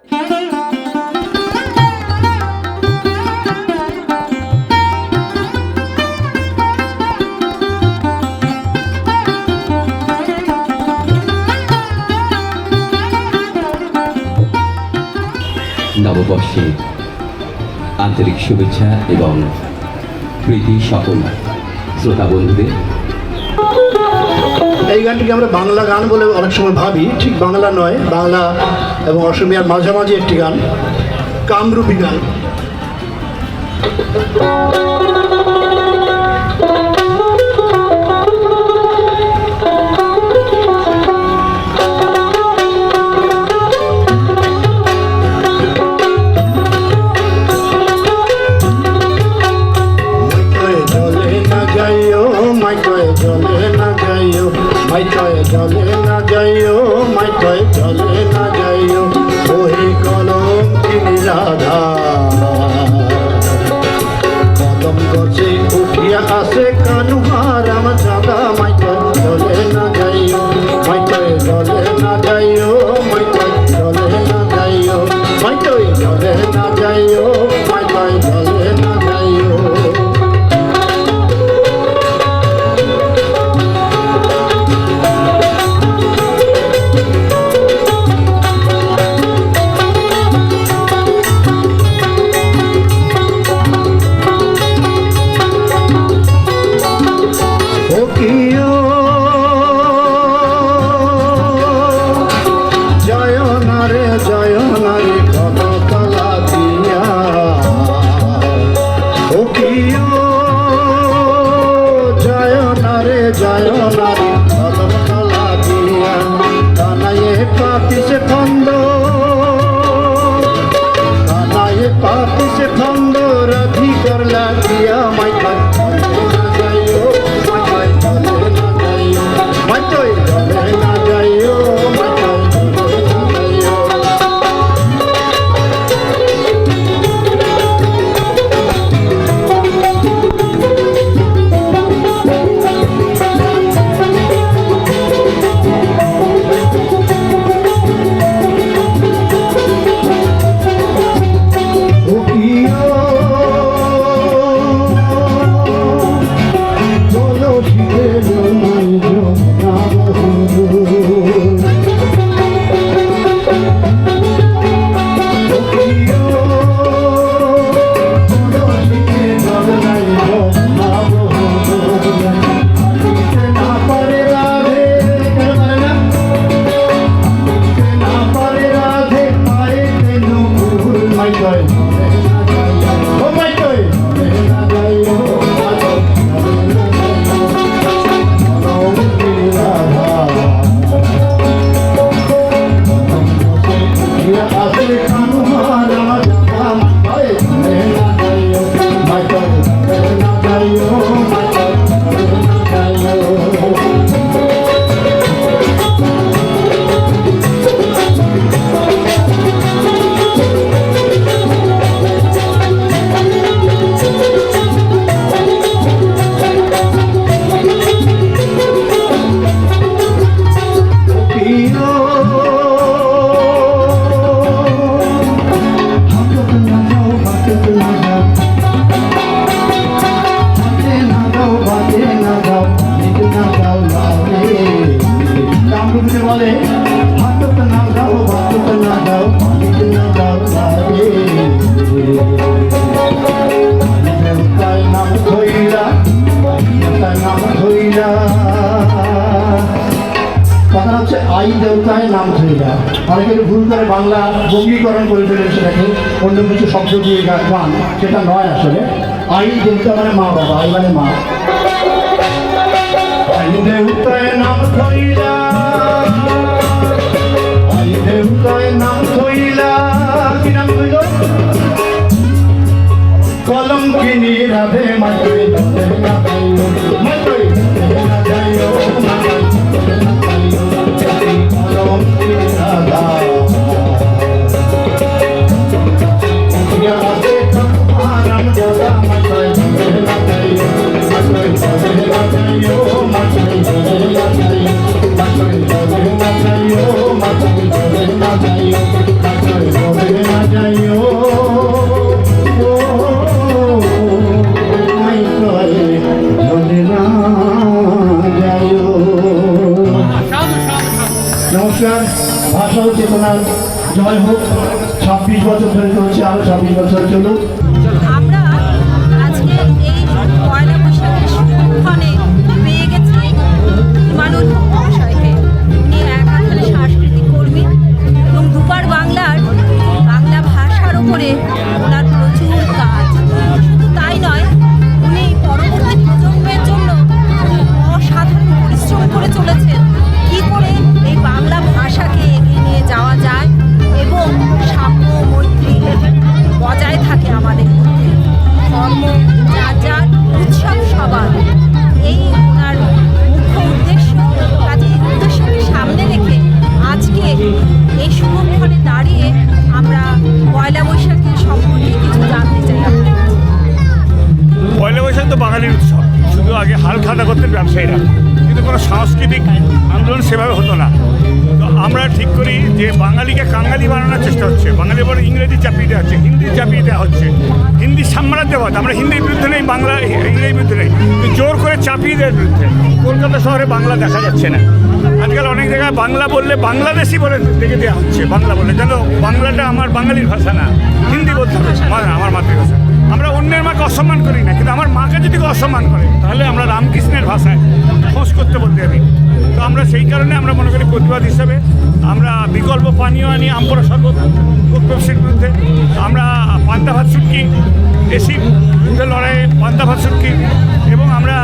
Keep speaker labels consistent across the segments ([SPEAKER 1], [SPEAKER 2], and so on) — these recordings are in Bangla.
[SPEAKER 1] নববর্ষে আন্তরিক শুভেচ্ছা এবং প্রীতি সকল শ্রোতা বন্ধুদের।
[SPEAKER 2] এই গানটিকে আমরা বাংলা গান বলে অনেক সময় ভাবি, ঠিক বাংলা নয়, বাংলা এবং অসমিয়ার মাঝামাঝি একটি গান, কামরূপী গান। মাইকয়ে জলে না যাইও, মাইকয়ে জলে না যাইও, ওই কলঙ্কিনী রাধা। কদম গছে উঠিয়া আসে কানুহার আমার চাঁদা, মাইকয়ে জলে না যাইও, মাইকয়ে জলে না যাইও, মাইকয়ে জলে না যাইও, মাইকয়ে জলে না যাইও, মাইকয়ে জলে না যাইও।
[SPEAKER 3] কথা হচ্ছে আই দেবতায় নাম ধরিয়া, অনেকে ভুল করে বাংলা বঙ্গীকরণ করে ফেলে সেটাকে অন্য কিছু শব্দ দিয়ে গান, সেটা নয় আসলে। আই দেবতা মানে মা বাবা, আই মানে মা। আই দেবতায় নাম ধরিয়া, আই দেবতায় নাম ধরিয়া, কি নাম ধরিল? কলঙ্কিনী রাধে মাঝে Thank you. জয় হোক। 26 বছর ধরে চলছে, আরো 26 বছর চলুক।
[SPEAKER 4] আমরা আজকে এই পয়লা বৈশাখের শুভক্ষণে পেয়ে গেছি ইমানুল হক মহাশয়কে। উনি একাধারে সাংস্কৃতিক কর্মী এবং দুপার বাংলা ভাষার উপরে ওনার প্রচুর কাজ। শুধু তাই নয়, উনি পরবর্তী প্রজন্মের জন্য অসাধারণ পরিশ্রম করে চলেছেন কী করে এই বাংলা ভাষাকে এগিয়ে নিয়ে যাওয়া যায় এবং সাম্য মৈত্রী বজায় থাকে আমাদের মধ্যে। ধর্ম যার যার, উৎসব সবার, এই ওনার মুখ্য উদ্দেশ্য। কাজে এই উদ্দেশ্যকে সামনে রেখে আজকে এই শুভক্ষণে দাঁড়িয়ে আমরা পয়লা বৈশাখের সম্পর্কে কিছু জানতে চাই।
[SPEAKER 5] পয়লা বৈশাখ তো বাঙালির উৎসব, শুধু আগে হাল খাতা করতেন ব্যবসায়ীরা, কিন্তু কোনো সাংস্কৃতিক আন্দোলন সেভাবে হতো না। তো আমরা ঠিক করি যে বাঙালিকে কাঙালি বানানোর চেষ্টা হচ্ছে, বাঙালি বড় ইংরেজি চাপিয়ে দেওয়া হচ্ছে, হিন্দি চাপিয়ে দেওয়া হচ্ছে, হিন্দি সাম্রাজ্যবাদ। আমরা হিন্দির বিরুদ্ধে নেই, বাংলা ইংরেজির বিরুদ্ধে নেই, কিন্তু জোর করে চাপিয়ে দেওয়ার বিরুদ্ধে। কলকাতা শহরে বাংলা দেখা যাচ্ছে না, আজকাল অনেক জায়গায় বাংলা বললে বাংলাদেশি বলে দেখে দেওয়া হচ্ছে। বাংলা বলে যেন বাংলাটা আমার বাঙালির ভাষা না, হিন্দি বলতে হবে আমার মাতৃভাষা। আমরা অন্যের মাকে অসম্মান করি না, কিন্তু আমার মাকে যদি অসম্মান করে তাহলে আমরা রামকৃষ্ণের ভাষায় খোঁজ করতে বলতে হবে। তো আমরা সেই কারণে আমরা মনে করি প্রতিবাদ হিসাবে আমরা বিকল্প পানীয় আনি, আমপরা শরবত, কোক পেপসির বিরুদ্ধে। আমরা পান্তা ভাত শুটকি, দেশি বিরুদ্ধে লড়াইয়ে পান্তা ভাত শুটকি, এবং আমরা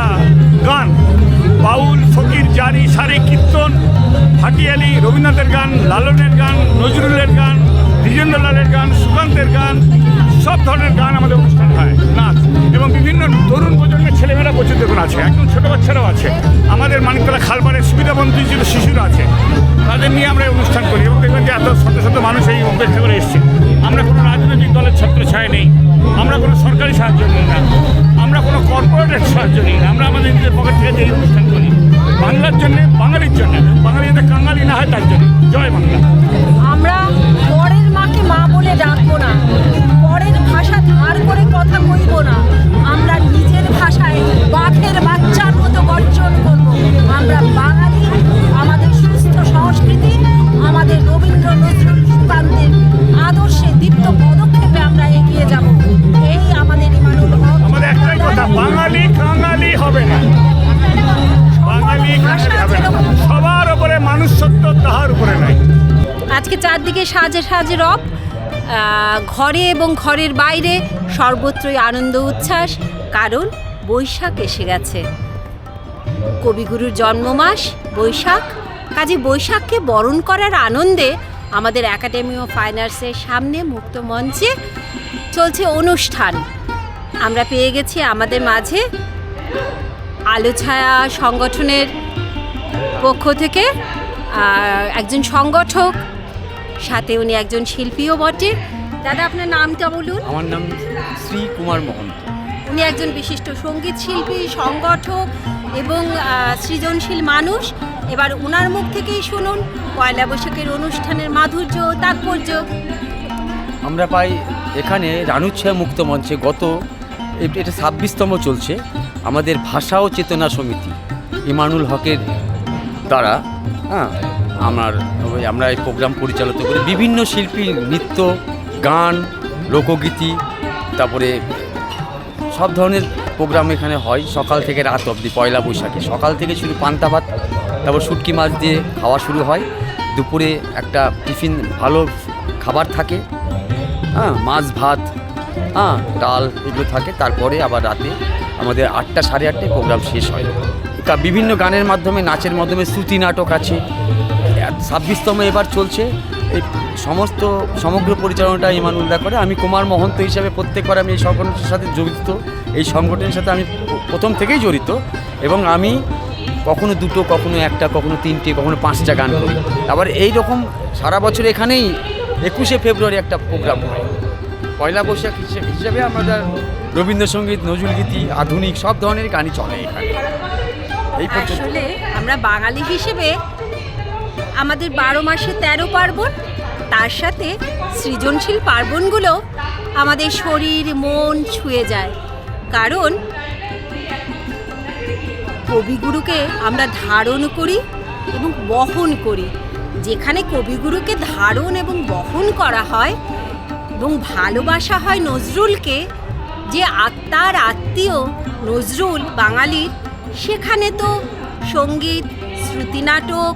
[SPEAKER 5] গান, বাউল, ফকির, জারি, সারি, কীর্তন, ভাটিয়ালি, রবীন্দ্রনাথের গান, লালনের গান, নজরুলের গান, দ্বিজেন্দ্রলালের গান, সুকান্তের গান, সব ধরনের গান আমাদের অনুষ্ঠান হয়, নাচ, এবং বিভিন্ন তরুণ প্রজন্মের ছেলেমেয়েরা প্রচুর দেখুন আছে, একদম ছোটো বাচ্চারাও আছে। আমাদের মানিকতলা খালপাড়ের সুবিধাবঞ্চিত শিশুরা আছে, তাদের নিয়ে আমরা অনুষ্ঠান করি। এবং দেখবেন যে এত শত শত মানুষ এই অপেক্ষা করে এসছে। আমরা কোনো রাজনৈতিক দলের ছত্রছায়া নেই, আমরা কোনো সরকারি সাহায্য নিই না, আমরা কোনো কর্পোরেটের সাহায্য নিই না। আমরা আমাদের নিজের পকেট থেকে এই অনুষ্ঠান করি বাংলার জন্যে, বাঙালির জন্য, বাঙালি যাতে কাঙালি না হয় তার জন্য। জয় বাংলা।
[SPEAKER 4] আমরা পরের মাকে মা বলে ডাকবো না, পরের ভাষা ধার করে কথা কইব না, আমরা নিজের ভাষায় বাঘের বাচ্চার মতো গর্জন করব। আমরা বাঙালি, আমাদের সুস্থ সংস্কৃতি, আমাদের রবীন্দ্র নজরুল সুকান্তের আদর্শে দীপ্ত পদক্ষেপে আমরা এগিয়ে যাব। এই আমাদের ইমানুল হক।
[SPEAKER 5] আমাদের একটাই কথা, বাঙালি কাঙালি হবে না, বাঙালি কাঙালি হবে না, সবার উপরে মানুষ সত্য, তাহার উপরে নাই।
[SPEAKER 4] আজকে চারদিকে সাজে সাজে রব, ঘরে এবং ঘরের বাইরে সর্বত্রই আনন্দ উচ্ছ্বাস, কারণ বৈশাখ এসে গেছে। কবিগুরুর জন্মমাস বৈশাখ। কাজে বৈশাখকে বরণ করার আনন্দে আমাদের একাডেমি অফ ফাইন আর্টসের সামনে মুক্ত মঞ্চে চলছে অনুষ্ঠান। আমরা পেয়ে গেছি আমাদের মাঝে আলোছায়া সংগঠনের পক্ষ থেকে একজন সংগঠক, সাথে উনি একজন শিল্পীও বটে। দাদা, আপনার নামটা বলুন।
[SPEAKER 6] আমার নাম শ্রী কুমার মহন্ত।
[SPEAKER 4] উনি একজন বিশিষ্ট সঙ্গীত শিল্পী, সংগঠক এবং সৃজনশীল মানুষ। এবার ওনার মুখ থেকেই শুনুন পয়লা বৈশাখের অনুষ্ঠানের মাধুর্য, তাৎপর্য।
[SPEAKER 6] আমরা পাই এখানে রানুচ্ছায়া মুক্ত মঞ্চে এটা 26তম চলছে আমাদের ভাষা ও চেতনা সমিতি ইমানুল হকের দ্বারা। আমরা এই প্রোগ্রাম পরিচালিত করি। বিভিন্ন শিল্পী নৃত্য, গান, লোকগীতি, তারপরে সব ধরনের প্রোগ্রাম এখানে হয় সকাল থেকে রাত অবধি। পয়লা বৈশাখে সকাল থেকে শুরু পান্তা ভাত, তারপর শুটকি মাছ দিয়ে খাওয়া শুরু হয়। দুপুরে একটা টিফিন ভালো খাবার থাকে, মাছ ভাত, ডাল এগুলো থাকে। তারপরে আবার রাতে আমাদের 8টা সাড়ে 8টায় প্রোগ্রাম শেষ হয়। বিভিন্ন গানের মাধ্যমে, নাচের মাধ্যমে, শ্রুতি নাটক আছে। 26তম এবার চলছে। এই সমগ্র পরিচালনাটা ইমানুলদা করে। আমি কুমার মহন্ত হিসাবে প্রত্যেকবার আমি এই সংগঠনের সাথে জড়িত, এই সংগঠনের সাথে আমি প্রথম থেকেই জড়িত। এবং আমি কখনো 2টো, কখনো 1টা, কখনো 3টে, কখনো 5টা গান করি। আবার এই রকম সারা বছর এখানেই 21শে ফেব্রুয়ারি একটা প্রোগ্রাম হয়। পয়লা বৈশাখ হিসাবে আমাদের রবীন্দ্রসঙ্গীত, নজরুলগীতি, আধুনিক সব ধরনের গানই চলে এখানে। এই
[SPEAKER 4] আসলে আমরা বাঙালি হিসেবে আমাদের 12 মাসে 13 পার্বণ, তার সাথে সৃজনশীল পার্বণগুলো আমাদের শরীর মন ছুঁয়ে যায়। কারণ কবিগুরুকে আমরা ধারণ করি এবং বহন করি। যেখানে কবিগুরুকে ধারণ এবং বহন করা হয় এবং ভালোবাসা হয় নজরুলকে, যে আত্মার আত্মীয় নজরুল বাঙালির, সেখানে তো সঙ্গীত, শ্রুতিনাটক,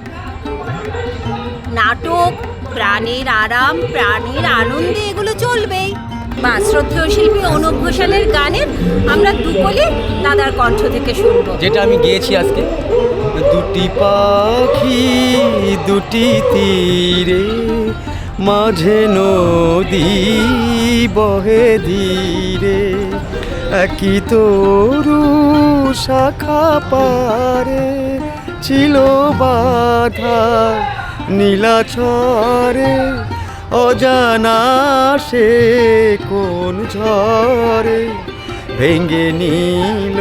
[SPEAKER 4] নাটক, প্রাণের আরাম, প্রাণের আনন্দে এগুলো চলবেই। বা শ্রদ্ধেয় শিল্পী অনুপ ঘোষালের গানের আমরা দুকলি দাদার কণ্ঠ থেকে শুনবো।
[SPEAKER 6] যেটা আমি গেয়েছি আজকে, দুটি পাখি দুটি তীরে, মাঝে নদী বহে ধীরে, একই তরু শাখা পারে ছিল বাধা নীলাচরে, অজানা সে কোন ঝড়ে ভেঙে নিল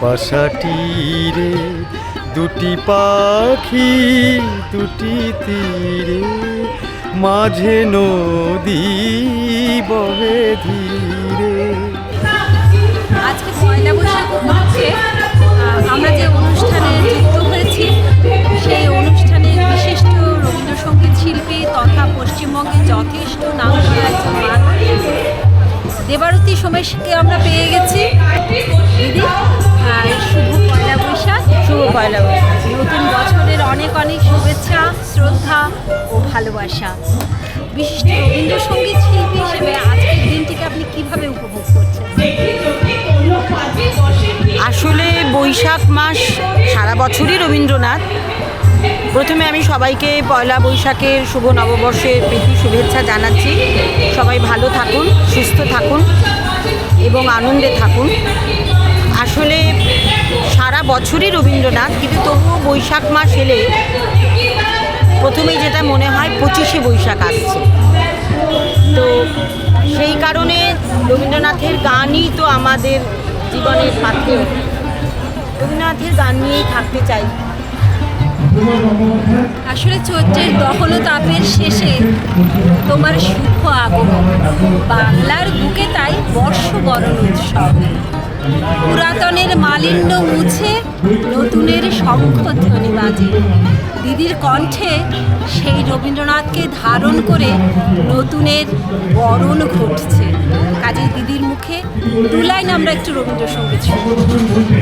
[SPEAKER 6] বাসাটিরে, দুটি পাখি দুটি তীরে, মাঝে নদী বহে ধীরে।
[SPEAKER 4] আজকে পয়লা বৈশাখ উপলক্ষে আমরা যে অনুষ্ঠানে যুক্ত হয়েছি, সেই অনুষ্ঠানে বিশিষ্ট রবীন্দ্রসঙ্গীত শিল্পী তথা পশ্চিমবঙ্গের যথেষ্ট নাম করা একজন মানুষ দেবারতী সোমেশকে আমরা পেয়ে গেছি। দিদি, শুভ পয়লা বৈশাখ। শুভ পয়লা বৈশাখ। নতুন বছরের অনেক অনেক শুভেচ্ছা, শ্রদ্ধা ও ভালোবাসা। বিশিষ্ট রবীন্দ্রসঙ্গীত শিল্পী হিসেবে আজকের দিনটিকে আপনি কিভাবে উপভোগ করছেন?
[SPEAKER 7] আসলে বৈশাখ মাস সারা বছরই রবীন্দ্রনাথ। প্রথমে আমি সবাইকে পয়লা বৈশাখের শুভ নববর্ষের প্রীতি শুভেচ্ছা জানাচ্ছি। সবাই ভালো থাকুন, সুস্থ থাকুন এবং আনন্দে থাকুন। আসলে সারা বছরই রবীন্দ্রনাথ, কিন্তু তবুও বৈশাখ মাস এলে প্রথমেই যেটা মনে হয় 25শে বৈশাখ আসছে। তো সেই কারণে রবীন্দ্রনাথের গানই তো আমাদের জীবনের পাত্র। রবীন্দ্রনাথের গান নিয়েই থাকতে চাই।
[SPEAKER 4] আসলে চৈত্রের দহন তাপের শেষে তোমার শুভ আগমন, বাংলার বুকে তাই বর্ষবরণ উৎসব। পুরাতনের মালিন্য মুছে নতুনের শঙ্খধ্বনি বাজে। দিদির কণ্ঠে সেই রবীন্দ্রনাথকে ধারণ করে নতুনের বরণ ঘটছে। কাজেই দিদির মুখে দু লাইন আমরা একটু রবীন্দ্রসঙ্গীত শুনি।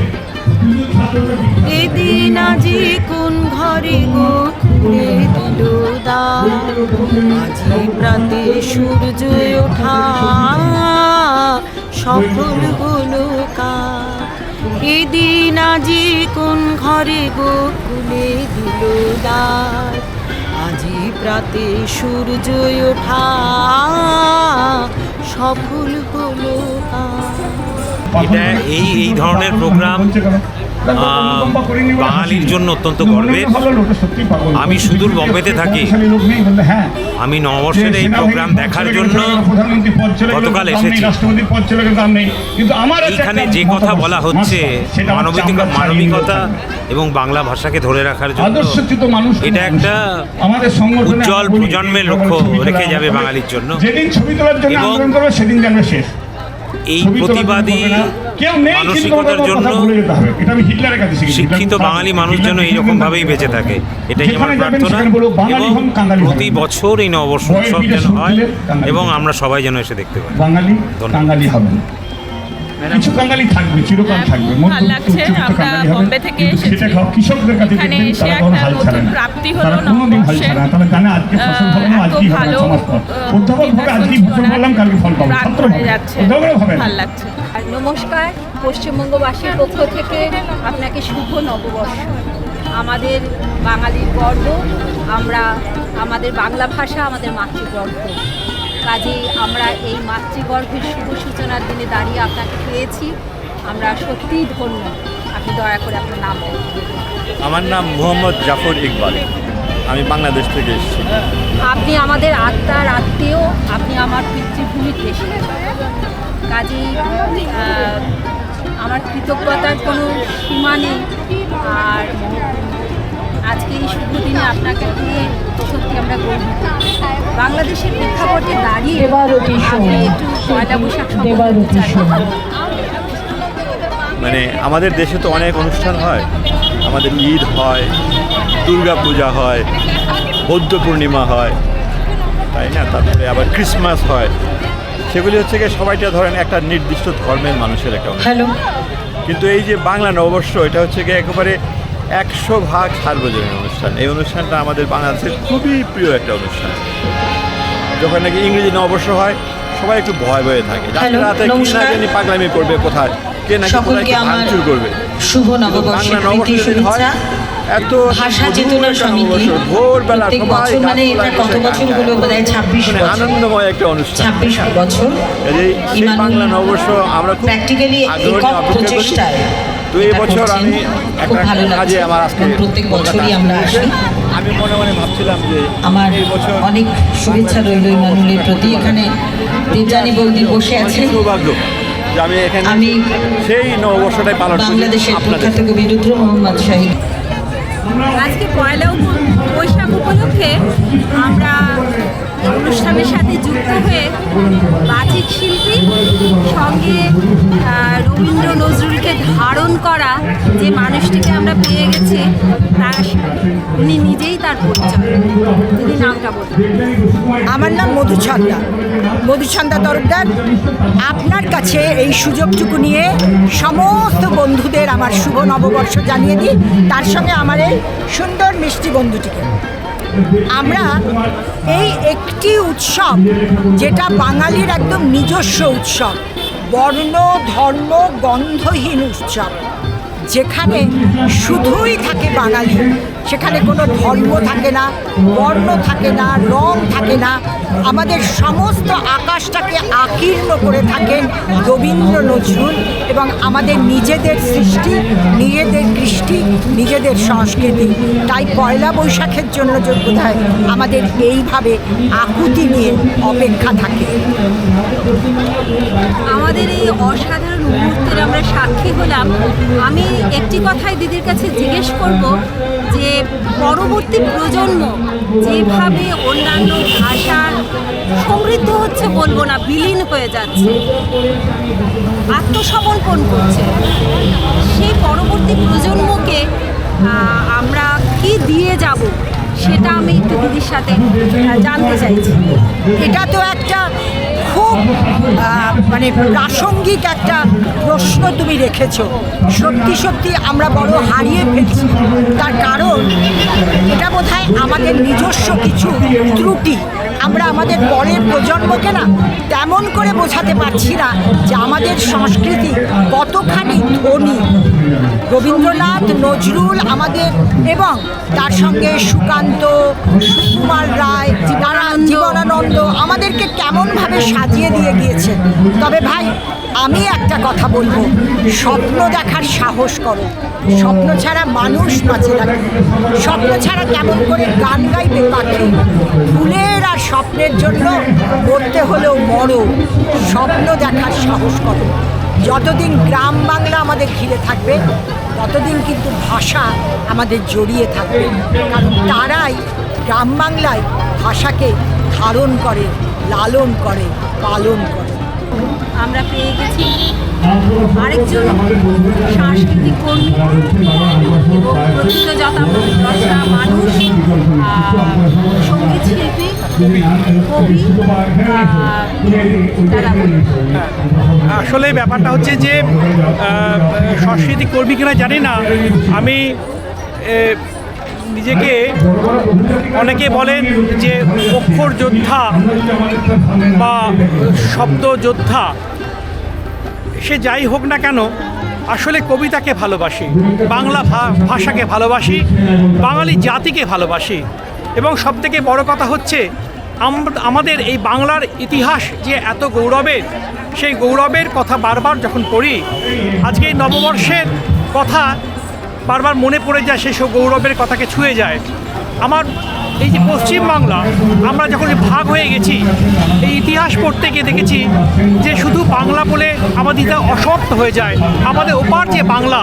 [SPEAKER 7] এদিন আজি কোন ঘরে গো খুলে দিল দ্বার, আজি প্রাতে সূর্য ওঠা সফল হলো কার। এদিন আজি কোন ঘরে গো খুলে দিল দ্বার, আজি প্রাতে সূর্য ওঠা সফল হলো কার।
[SPEAKER 8] এটা এই ধরনের প্রোগ্রাম বাঙালির জন্য অত্যন্ত গর্বের। আমি সুদূর বম্বেতে থাকি, আমি নববর্ষের এই প্রোগ্রাম দেখার জন্য গতকাল এসেছি। এইখানে যে কথা বলা হচ্ছে মানবিকতা এবং বাংলা ভাষাকে ধরে রাখার জন্য, এটা একটা উজ্জ্বল প্রজন্মের লক্ষ্য রেখে যাবে বাঙালির জন্য। এবং এই প্রতিবাদী মানসিকতার জন্য শিক্ষিত বাঙালি মানুষ যেন এইরকমভাবেই বেঁচে থাকে, এটাই আমার প্রার্থনা। এবং প্রতি বছর এই নববর্ষ উৎসব যেন হয় এবং আমরা সবাই যেন এসে দেখতে পাই।
[SPEAKER 5] কিছু বাঙালি থাকবে, চিরকাল থাকবে।
[SPEAKER 9] ভালো লাগছে, আমরা বম্বে থেকে এসেছি। এখানে এসে একটা নতুন প্রাপ্তি হলো নববর্ষে। এত ভালো প্রাণ করে যাচ্ছে, ভালো লাগছে।
[SPEAKER 4] আর নমস্কার, পশ্চিমবঙ্গবাসীর পক্ষ থেকে আপনাকে শুভ নববর্ষ। আমাদের বাঙালির গর্ব, আমরা আমাদের বাংলা ভাষা আমাদের মাতৃগর্ভ। কাজেই আমরা এই মাতৃগর্ভের শুভ সূচনার দিনে দাঁড়িয়ে আপনাকে পেয়েছি, আমরা সত্যিই ধন্য। আপনি দয়া করে আপনার নাম বলুন।
[SPEAKER 10] আমার নাম মোহাম্মদ জাফর ইকবাল, আমি বাংলাদেশ থেকে এসেছি।
[SPEAKER 4] আপনি আমাদের আত্মার আত্মীয়, আপনি আমার পিতৃভূমির দেশে। কাজেই আমার কৃতজ্ঞতার কোনো সীমা নেই। আর আজকে এই শুভ দিনে আপনাকে নিয়ে সত্যি আমরা গর্বিত। বাংলাদেশের প্রেক্ষাপটে দাঁড়িয়ে আপনি একটু পয়লা বৈশাখ
[SPEAKER 10] মানে আমাদের দেশে তো অনেক অনুষ্ঠান হয়, আমাদের ঈদ হয়, দুর্গা পূজা হয়, বৌদ্ধ পূর্ণিমা হয়, তাই না, তারপরে আবার ক্রিসমাস হয়, সেগুলি হচ্ছে গিয়ে সবাইটা ধরেন একটা নির্দিষ্ট ধর্মের মানুষের একটা অনুষ্ঠান। কিন্তু এই যে বাংলা নববর্ষ, এটা হচ্ছে গিয়ে একেবারে 100% সার্বজনীন অনুষ্ঠান। এই অনুষ্ঠানটা আমাদের বাংলাদেশের খুবই প্রিয় একটা অনুষ্ঠান। যখন নাকি ইংরেজি নববর্ষ হয়, সবাই একটু ভয় ভয়ে থাকে, রাতে কি না জানি পাগলামি করবে, কোথায় কে নাকি কোথায় কি ভাঙচুর করবে।
[SPEAKER 7] শুভ নববর্ষের প্রীতি শুভেচ্ছা।
[SPEAKER 10] এত
[SPEAKER 7] ভাষা চেতনা সমিতি
[SPEAKER 10] ভোরবেলা
[SPEAKER 7] প্রত্যেক বছর, মানে এটা কত বছর হলো, বোধহয় 26 বছর,
[SPEAKER 10] আনন্দময় একটা অনুষ্ঠান,
[SPEAKER 7] 26 বছর
[SPEAKER 10] এই বাংলা নববর্ষ আমরা খুব
[SPEAKER 7] প্র্যাকটিক্যালি একক প্রচেষ্টায়।
[SPEAKER 10] তো এই বছর আমি
[SPEAKER 7] খুব ভালো লাগছে,
[SPEAKER 10] আমার আজকে
[SPEAKER 7] প্রত্যেক বছরই আমরা আসি।
[SPEAKER 10] আমি মনে মনে ভাবছিলাম যে
[SPEAKER 7] আমার অনেক শুভেচ্ছা রইল ইমানুলের প্রতি। এখানে দেবযানী বৌদি বসে আছে,
[SPEAKER 10] সৌভাগ্য যে আমি এখানে সেই নববর্ষটাই পালন করি।
[SPEAKER 7] বাংলাদেশের প্রখ্যাত কবি রুদ্র মোহাম্মদ শাহী।
[SPEAKER 4] আজকে পয়লা বৈশাখ উপলক্ষে আমরা এই অনুষ্ঠানের সাথে যুক্ত হয়ে বাচিক শিল্পী সঙ্গে রবীন্দ্র নজরুলকে ধারণ করা যে মানুষটিকে আমরা পেয়ে গেছি, তার উনি নিজেই তার পরিচয়। তিনি নামটা বলবেন।
[SPEAKER 11] আমার নাম মধুছন্দা তরফদার। আপনার কাছে এই সুযোগটুকু নিয়ে সমস্ত বন্ধুদের আমার শুভ নববর্ষ জানিয়ে দিই, তার সঙ্গে আমার এই সুন্দর মিষ্টি বন্ধুটিকে। আমরা এই একটি উৎসব, যেটা বাঙালির একদম নিজস্ব উৎসব, বর্ণ ধর্ম গন্ধহীন উৎসব, যেখানে শুধুই থাকে বাঙালি, সেখানে কোনো ধর্ম থাকে না, বর্ণ থাকে না, রং থাকে না। আমাদের সমস্ত আকাশটাকে আকীর্ণ করে থাকেন রবীন্দ্র নজরুল, এবং আমাদের নিজেদের সৃষ্টি, নিজেদের কৃষ্টি, নিজেদের সংস্কৃতি। তাই পয়লা বৈশাখের জন্য বোধহয় আমাদের এইভাবে আকুতি নিয়ে অপেক্ষা থাকে।
[SPEAKER 4] আমাদের এই অসাধারণ মুহূর্তের আমরা সাক্ষী হলাম। আমি একটি কথাই দিদির কাছে জিজ্ঞেস করব যে পরবর্তী প্রজন্ম যেভাবে অন্যান্য ভাষার সমৃদ্ধ হচ্ছে, বলবো না, বিলীন হয়ে যাচ্ছে, আত্মসমর্পণ করছে, সেই পরবর্তী প্রজন্মকে আমরা কি দিয়ে যাব, সেটা আমি একটু দিদির সাথে জানতে চাইছি।
[SPEAKER 11] এটা তো একটা খুব মানে প্রাসঙ্গিক একটা প্রশ্ন তুমি রেখেছো। সত্যি সত্যি আমরা বড় হারিয়ে ফেলছি। তার কারণ এটা বোধহয় আমাদের নিজস্ব কিছু ত্রুটি। আমরা আমাদের পরের প্রজন্মকে না তেমন করে বোঝাতে পারছি না যে আমাদের সংস্কৃতি কতখানি ধনী। রবীন্দ্রনাথ, নজরুল আমাদের, এবং তার সঙ্গে সুকান্ত, সুকুমার রায়, জীবনানন্দ আমাদেরকে কেমনভাবে সাজিয়ে দিয়ে গিয়েছে। তবে ভাই, আমি একটা কথা বলবো, স্বপ্ন দেখার সাহস করো। স্বপ্ন ছাড়া মানুষ বাঁচে না। স্বপ্ন ছাড়া কেমন করে গান গাইবে পাখি? ফুলের আর স্বপ্নের জন্য করতে হলেও বড় স্বপ্ন দেখার সাহস করো। যতদিন গ্রাম বাংলা আমাদের ঘিরে থাকবে, ততদিন কিন্তু ভাষা আমাদের জড়িয়ে থাকবে, কারণ তারাই গ্রাম বাংলায় ভাষাকে ধারণ করে, লালন করে, পালন করে।
[SPEAKER 4] আমরা পেয়ে গেছি আরেকজন সাংস্কৃতিক কর্মী এবং প্রকৃতযথা মানুষ, সঙ্গীত শিল্পী, কবি।
[SPEAKER 12] আসলে ব্যাপারটা হচ্ছে যে সাংস্কৃতিক কর্মী কিনা জানি না, আমি নিজেকে, অনেকে বলেন যে অক্ষর যোদ্ধা বা শব্দ যোদ্ধা, সে যাই হোক না কেন, আসলে কবিতাকে ভালোবাসি, বাংলা ভাষাকে ভালোবাসি, বাঙালি জাতিকে ভালোবাসি। এবং সবথেকে বড় কথা হচ্ছে আমাদের এই বাংলার ইতিহাস যে এত গৌরবের, সেই গৌরবের কথা বারবার যখন পড়ি, আজকে এই নববর্ষের কথা বারবার মনে পড়ে যায়, সেই সব গৌরবের কথাকে ছুঁয়ে যায়। আমার এই যে পশ্চিমবাংলা, আমরা যখন ভাগ হয়ে গেছি, এই ইতিহাস পড়তে গিয়ে দেখেছি যে শুধু বাংলা বলে আমাদের এটা অসমাপ্ত হয়ে যায়। আমাদের ওপার যে বাংলা,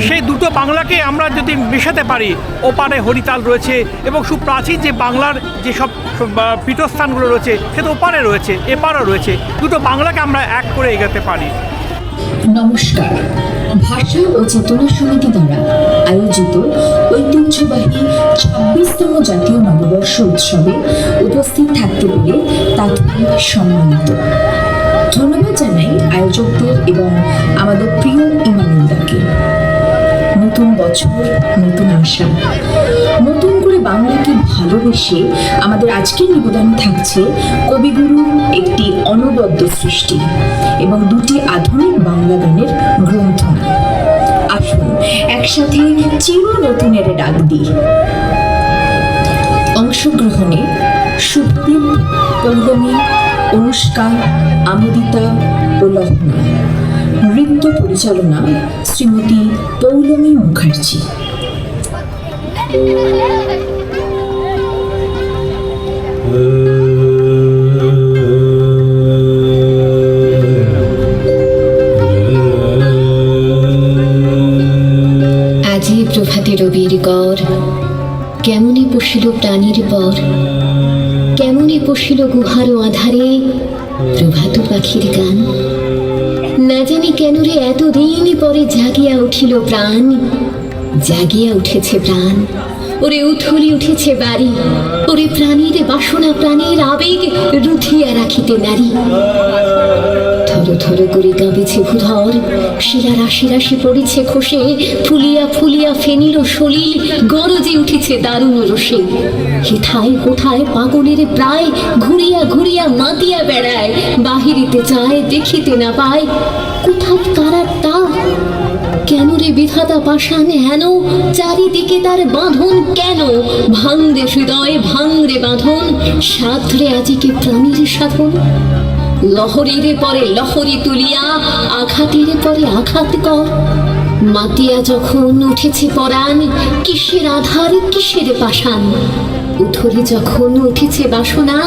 [SPEAKER 12] সেই দুটো বাংলাকে আমরা যদি মেশাতে পারি, ওপারে হরিতাল রয়েছে এবং সুপ্রাচীন যে বাংলার যেসব পীঠস্থানগুলো রয়েছে, সেটা ওপারে রয়েছে, এপারও রয়েছে, দুটো বাংলাকে আমরা এক করে এগোতে পারি।
[SPEAKER 13] নমস্কার। ভাষা ও চেতনা সমিতি দ্বারা আয়োজিত ঐতিহ্যবাহী 26তম জাতীয় নববর্ষ উৎসবে উপস্থিত থাকতে পেরে তাৎক্ষণিক সম্মানিত। ধন্যবাদ জানাই আয়োজকদের এবং আমাদের প্রিয় ইমানুল্লাহকে। নতুন বছর, নতুন আশা, নতুন করে বাংলাকে ভালোবেসে আমাদের আজকের নিবেদনে থাকছে কবিগুরুর একটি অনবদ্য সৃষ্টি এবং দুটি আধুনিক বাংলা গানের গ্রন্থনা। আসুন একসাথে চির নতুনের ডাক দিই। অংশগ্রহণে শুভদীপ, পৌলমী, অনুষ্কা, আমোদিতা ও লহনা। নৃত্য পরিচালনা শ্রীমতী পৌলমী মুখার্জি।
[SPEAKER 14] আজি প্রভাতে রবির গড়, কেমনে পশিল প্রাণীর পর, কেমনে পশিল গুহার আধারে প্রভাত পাখির গান। না জানি কেন রে এতদিন পরে জাগিয়া উঠিল প্রাণ, জাগিয়া উঠেছে প্রাণ, ওরে উথলি উঠেছে বাড়ি, ওরে প্রাণীর বাসনা প্রাণীর আবেগ রুধিয়া রাখিতে নারী। থর থর করে কাঁপেছে ভূধর, শিরা রাশি রাশি পড়েছে খসে, ফুলিয়া ফুলিয়া ফেনিল সলিল, গরজে উঠেছে দারুণ রসে। হেথায় কোথায় পাগলের প্রায় ঘুরিয়া ঘুরিয়া মাতিয়া বেড়ায়, বাহিরিতে চায় দেখিতে না পায় কোথায় কারার তা। কেন রে বিধাতা পাষাণ হেন, চারিদিকে তার বাঁধন কেন? ভাঙরে হৃদয় ভাঙরে বাঁধন, সাধরে আজিকে প্রাণীর সাধন। লহরীর পরে লহরী তুলিয়া, আঘাতের পরে আঘাত কর। মাতিয়া যখন উঠেছে পরাণ, কিসের আধার কিসের পাষাণ। উথরে যখন উঠেছে বাসনা,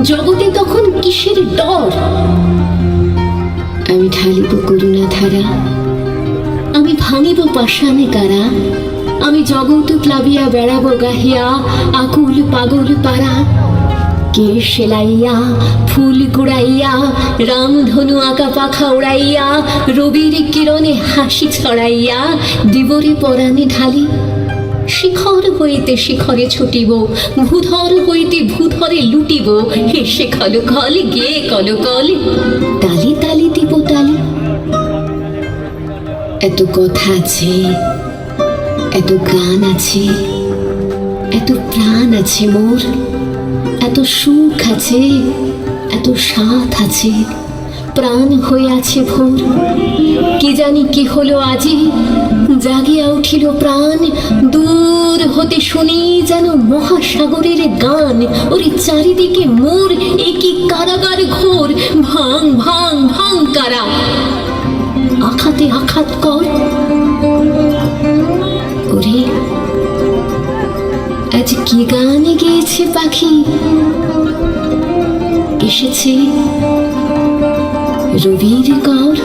[SPEAKER 14] জগতে তখন কিসের ডর। আমি ঢালিব করুণা ধারা, আমি ভাঙিব পাষাণে কারা। আমি জগৎ প্লাবিয়া বেড়াবো গাহিয়া, আকুল পাগল পারা। কে সেলাইয়া ফুল কুড়াইয়া, রামধনু আঁকা পাখা উড়াইয়া, রবির কিরণে হাসি ছড়াইয়া দিবরে পরাণে ঢালি। শিখর হইতে শিখরে ছুটিব, ভূধর হইতে ভূধরে লুটিব, হেসে কলকল গিয়ে কলকল, তালি তালি দিব তালি। এত কথা আছে, এত গান আছে, এত প্রাণ আছে মোর, এত সুখ আছে, এত সাথ আছে, প্রাণ হয়ে আছে ভোর। কি জানি কি হলো আজি, জাগিয়া উঠিল প্রাণ, দূর হতে শুনি যেন মহাসাগরের গান। ওরে চারিদিকে মোর একই কারাগার ঘোর, ভাঙ ভাঙ ভাঙ কারা, আঘাতে আঘাত কর। ওরে আজ কি গানে গেয়েছে পাখি, এসেছে রবির গড়।